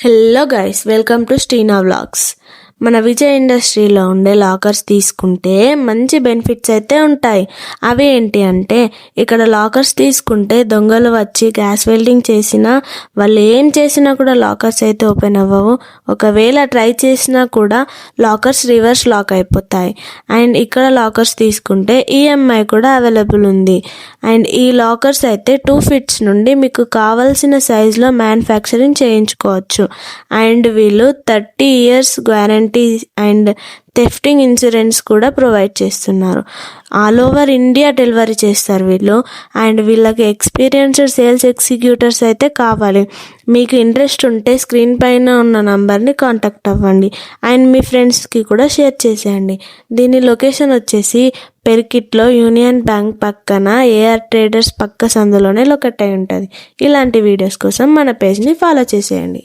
Hello guys, welcome to Steena vlogs. మన విజయ్ ఇండస్ట్రీలో ఉండే లాకర్స్ తీసుకుంటే మంచి బెనిఫిట్స్ అయితే ఉంటాయి. అవి ఏంటి అంటే, ఇక్కడ లాకర్స్ తీసుకుంటే దొంగలు వచ్చి గ్యాస్ వెల్డింగ్ చేసినా, వాళ్ళు ఏం చేసినా కూడా లాకర్స్ అయితే ఓపెన్ అవ్వవు. ఒకవేళ ట్రై చేసినా కూడా లాకర్స్ రివర్స్ లాక్ అయిపోతాయి. అండ్ ఇక్కడ లాకర్స్ తీసుకుంటే ఈఎంఐ కూడా అవైలబుల్ ఉంది. అండ్ ఈ లాకర్స్ అయితే 2 ఫీట్స్ నుండి మీకు కావాల్సిన సైజులో మ్యానుఫ్యాక్చరింగ్ చేయించుకోవచ్చు. అండ్ వీళ్ళు 30 years guarantee and thefting insurance కూడా ప్రొవైడ్ చేస్తున్నారు. ఆల్ ఓవర్ ఇండియా డెలివరీ చేస్తారు వీళ్ళు. అండ్ వీళ్ళకి ఎక్స్పీరియన్స్డ్ సేల్స్ ఎగ్జిక్యూటివ్స్ అయితే కావాలి. మీకు ఇంట్రెస్ట్ ఉంటే స్క్రీన్ పైన ఉన్న నంబర్ని కాంటాక్ట్ అవ్వండి. అండ్ మీ ఫ్రెండ్స్కి కూడా షేర్ చేసేయండి. దీని లొకేషన్ వచ్చేసి పెర్కిట్లో యూనియన్ బ్యాంక్ పక్కన ఏఆర్ ట్రేడర్స్ పక్క సందులోనే లొకేట్ అయి ఉంటుంది. ఇలాంటి వీడియోస్ కోసం మన పేజ్ని ఫాలో చేసేయండి.